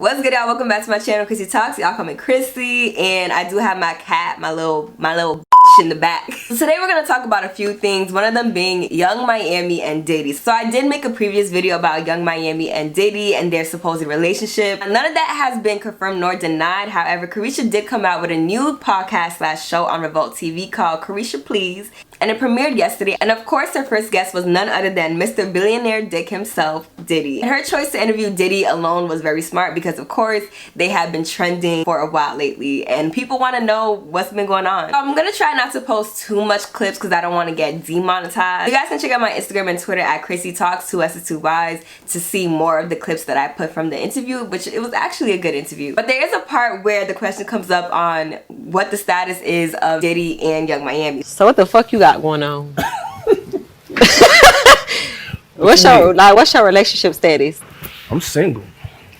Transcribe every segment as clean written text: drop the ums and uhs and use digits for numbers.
What's good, y'all? Welcome back to my channel, Chrissyy Talks. Y'all call me Chrissyy, and I do have my cat, my little in the back. So today we're gonna talk about a few things, one of them being Young Miami and Diddy. So I did make a previous video about Young Miami and Diddy and their supposed relationship. None of that has been confirmed nor denied. However, Caresha did come out with a new podcast / show on RevoltTV called Caresha Please, and it premiered yesterday. And of course, her first guest was none other than Mr. Billionaire Dick himself, Diddy. And her choice to interview Diddy alone was very smart because of course they have been trending for a while lately and people want to know what's been going on. So I'm gonna try not to post too much clips because I don't want to get demonetized. You guys can check out my Instagram and Twitter at Chrissyy Talks, 2 S's 2 Y's, to see more of the clips that I put from the interview, which it was actually a good interview. But there is a part where the question comes up on what the status is of Diddy and Young Miami. So what the fuck you got going on? What's your relationship status? I'm single,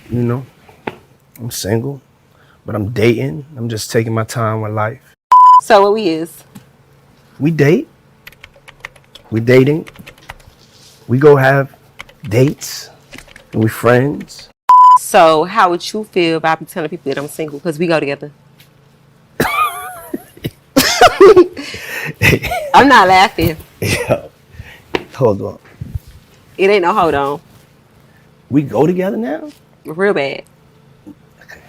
you know. I'm single, but I'm dating. I'm just taking my time with life. So what we is? We date. We dating. We go have dates. And we friends. So how would you feel about me telling people that I'm single? Because we go together. I'm not laughing. Yeah. Hold on. It ain't no hold on. We go together now? Real bad. Okay.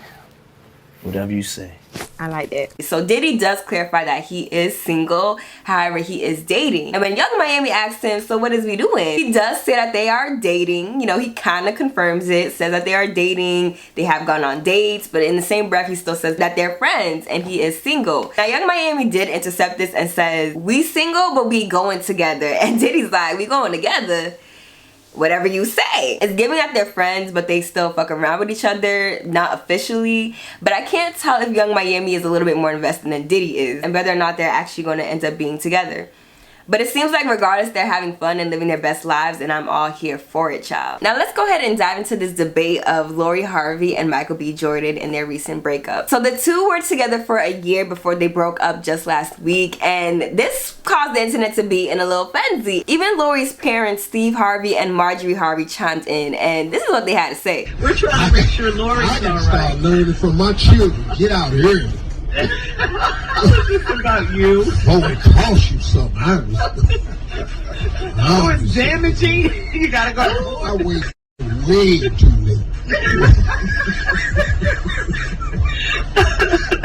Whatever you say. I like that. So Diddy does clarify that he is single, however he is dating. And when Young Miami asks him, so what is we doing? He does say that they are dating. You know, he kind of confirms it, says that they are dating, they have gone on dates, but in the same breath he still says that they're friends and he is single. Now Young Miami did intercept this and says, we single but we going together. And Diddy's like, we going together? Whatever you say. It's giving that they're friends, but they still fuck around with each other, not officially. But I can't tell if Young Miami is a little bit more invested than Diddy is, and whether or not they're actually going to end up being together. But it seems like regardless, they're having fun and living their best lives, and I'm all here for it, child. Now let's go ahead and dive into this debate of Lori Harvey and Michael B Jordan in their recent breakup. So the two were together for a year before they broke up just last week, and this caused the internet to be in a little frenzy. Even Lori's parents, Steve Harvey and Marjorie Harvey, chimed in, and this is what they had to say. We're trying to make sure Lori's all right. I gotta start learning from my children. Get out here. This about you. Oh, it costs you something. It's damaging. You gotta go. I wait way too late.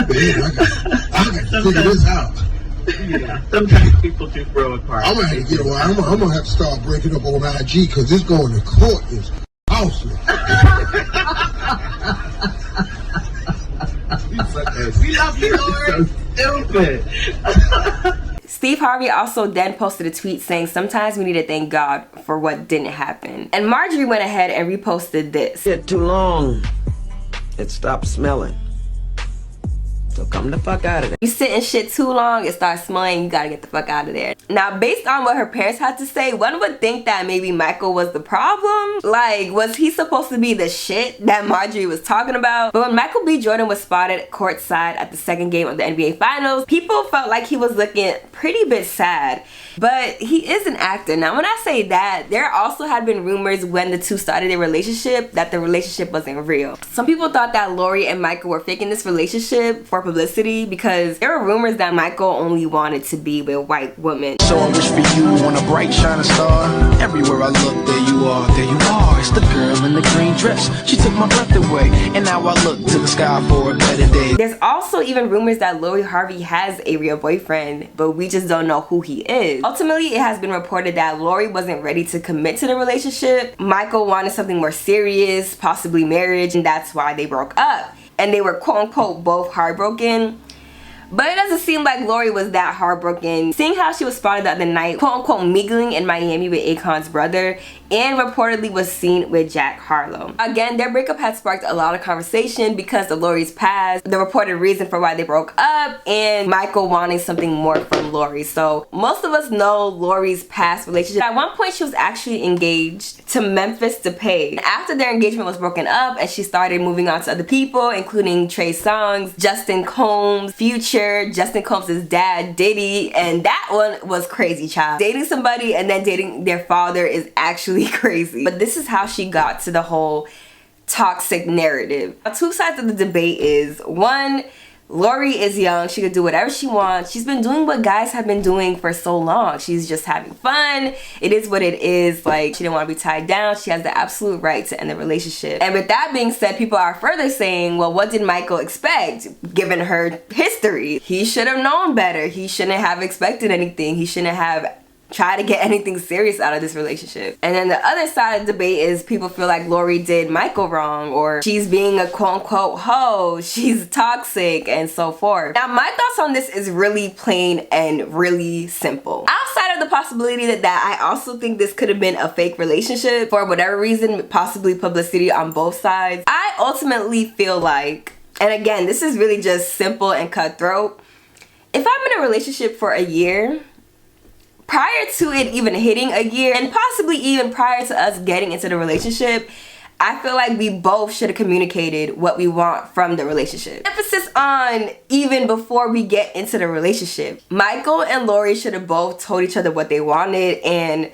Man, I gotta figure this out. Yeah, sometimes people do grow apart. I'm gonna have to get away. I'm gonna have to start breaking up on IG because this going to court is awesome. We love you, Lord. Stupid. Steve Harvey also then posted a tweet saying sometimes we need to thank God for what didn't happen. And Marjorie went ahead and reposted this. It too long. It stopped smelling. So come the fuck out of there. You sit in shit too long, it starts smelling, you gotta get the fuck out of there. Now, based on what her parents had to say, one would think that maybe Michael was the problem. Like, was he supposed to be the shit that Marjorie was talking about? But when Michael B Jordan was spotted courtside at the second game of the NBA Finals, people felt like he was looking pretty bit sad. But he is an actor. Now, when I say that, there also had been rumors when the two started their relationship that the relationship wasn't real. Some people thought that Lori and Michael were faking this relationship for publicity because there were rumors that Michael only wanted to be with white women. So I wish for you on a bright shining star. Everywhere I look, there you are, there you are. It's the girl in the green dress. She took my breath away, and now I look to the sky for a better day. There's also even rumors that Lori Harvey has a real boyfriend, but we just don't know who he is. Ultimately, it has been reported that Lori wasn't ready to commit to the relationship. Michael wanted something more serious, possibly marriage, and that's why they broke up. And they were quote-unquote both heartbroken. But it doesn't seem like Lori was that heartbroken, seeing how she was spotted the other night quote-unquote mingling in Miami with Akon's brother and reportedly was seen with Jack Harlow. Again, their breakup had sparked a lot of conversation because of Lori's past, the reported reason for why they broke up, and Michael wanting something more from Lori. So most of us know Lori's past relationship. At one point she was actually engaged to Memphis Depay. After their engagement was broken up and she started moving on to other people, including Trey Songz, Justin Combs, Future, Justin Combs' dad, Diddy, and that one was crazy, child. Dating somebody and then dating their father is actually crazy. But this is how she got to the whole toxic narrative. Two sides of the debate is, one, Lori is young, she could do whatever she wants. She's been doing what guys have been doing for so long. She's just having fun. It is what it is. Like, she didn't want to be tied down. She has the absolute right to end the relationship. And with that being said, people are further saying, well, what did Michael expect given her history? He should have known better. He shouldn't have expected anything. He shouldn't have try to get anything serious out of this relationship. And then the other side of the debate is people feel like Lori did Michael wrong, or she's being a quote-unquote hoe, she's toxic, and so forth. Now, my thoughts on this is really plain and really simple. Outside of the possibility that I also think this could have been a fake relationship for whatever reason, possibly publicity on both sides, I ultimately feel like, and again, this is really just simple and cutthroat, if I'm in a relationship for a year, prior to it even hitting a year, and possibly even prior to us getting into the relationship, I feel like we both should have communicated what we want from the relationship. Emphasis on even before we get into the relationship. Michael and Lori should have both told each other what they wanted, and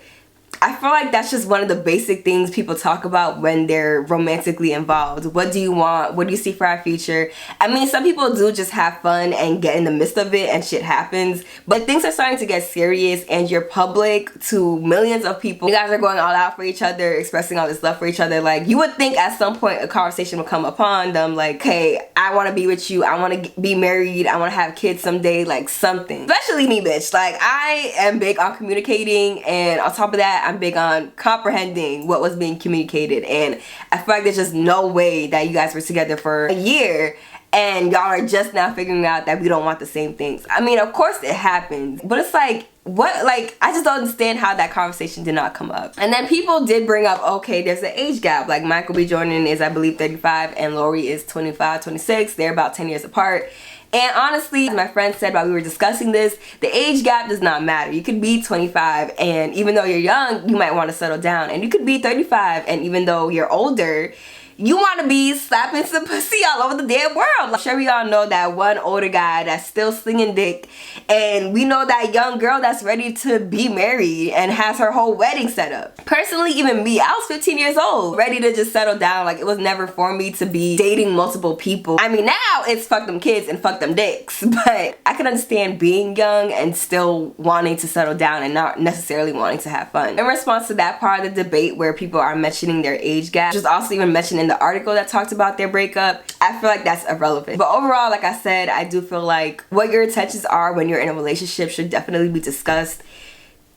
I feel like that's just one of the basic things people talk about when they're romantically involved. What do you want? What do you see for our future? I mean, some people do just have fun and get in the midst of it and shit happens. But things are starting to get serious and you're public to millions of people. You guys are going all out for each other, expressing all this love for each other. Like, you would think at some point a conversation will come upon them like, hey, I want to be with you. I want to be married. I want to have kids someday. Like, something. Especially me, bitch. Like, I am big on communicating, and on top of that, I'm big on comprehending what was being communicated. And I feel like there's just no way that you guys were together for a year and y'all are just now figuring out that we don't want the same things. I mean, of course it happens, but it's like, what, like, I just don't understand how that conversation did not come up. And then people did bring up, okay, there's an age gap. Like, Michael B. Jordan is, I believe, 35 and Lori is 25, 26. They're about 10 years apart. And honestly, my friend said while we were discussing this, the age gap does not matter. You could be 25 and even though you're young, you might want to settle down. And you could be 35 and even though you're older, you want to be slapping some pussy all over the damn world. I'm sure we all know that one older guy that's still slinging dick, and we know that young girl that's ready to be married and has her whole wedding set up. Personally, even me, I was 15 years old, ready to just settle down. Like, it was never for me to be dating multiple people. I mean, now it's fuck them kids and fuck them dicks, but I can understand being young and still wanting to settle down and not necessarily wanting to have fun. In response to that part of the debate where people are mentioning their age gap, which was also even mentioned in the article that talked about their breakup, I feel like that's irrelevant. But overall, like I said, I do feel like what your intentions are when you're in a relationship should definitely be discussed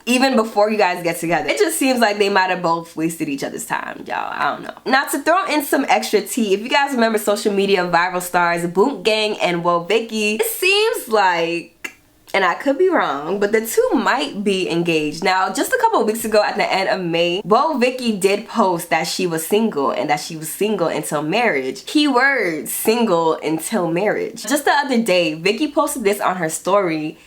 even before you guys get together. It just seems like they might have both wasted each other's time, y'all. I don't know. Now, to throw in some extra tea, if you guys remember social media viral stars Boonk Gang and Woah Vicky, it seems like, and I could be wrong, but the two might be engaged. Now, just a couple of weeks ago at the end of May, Woah Vicky did post that she was single and that she was single until marriage. Keyword, single until marriage. Just the other day, Vicky posted this on her story,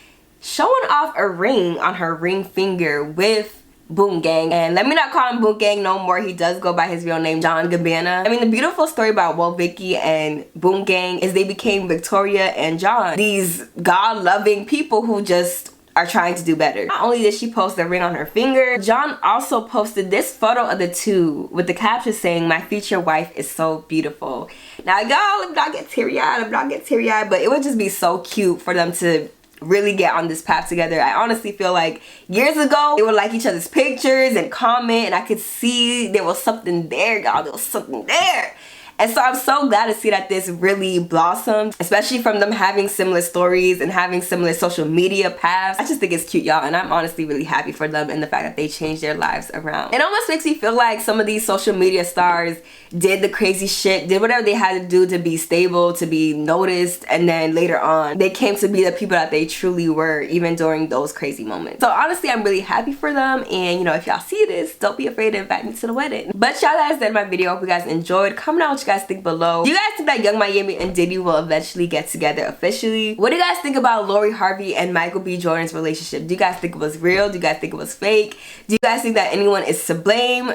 showing off a ring on her ring finger with Boonk Gang. And let me not call him Boonk Gang no more. He does go by his real name, John Gabbana. I mean, the beautiful story about Woah Vicky and Boonk Gang is they became Victoria and John. These God-loving people who just are trying to do better. Not only did she post the ring on her finger, John also posted this photo of the two with the caption saying, "My future wife is so beautiful." Now, y'all, let me not get teary-eyed, but it would just be so cute for them to really get on this path together. I honestly feel like years ago they would like each other's pictures and comment, and I could see there was something there, y'all. There was something there. And so I'm so glad to see that this really blossomed, especially from them having similar stories and having similar social media paths. I just think it's cute, y'all, and I'm honestly really happy for them and the fact that they changed their lives around. It almost makes me feel like some of these social media stars did the crazy shit, did whatever they had to do to be stable, to be noticed, and then later on they came to be the people that they truly were, even during those crazy moments. So honestly, I'm really happy for them, and you know, if y'all see this, don't be afraid to invite me to the wedding. But y'all, that's the end of my video. Hope you guys enjoyed. Comment out what you guys think below. Do you guys think that Young Miami and Diddy will eventually get together officially? What do you guys think about Lori Harvey and Michael B. Jordan's relationship? Do you guys think it was real? Do you guys think it was fake? Do you guys think that anyone is to blame?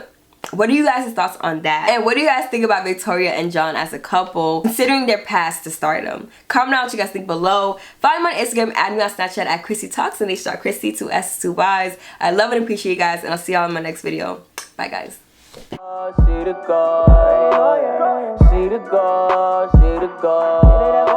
What are you guys' thoughts on that? And what do you guys think about Victoria and John as a couple, considering their past to stardom? Comment out what you guys think below. Follow me on Instagram, add me on Snapchat at Chrissyy Talks, and Chrissyy, 2 S's, 2 Y's. I love and appreciate you guys, and I'll see y'all in my next video. Bye, guys. She the girl, she the girl, she the girl.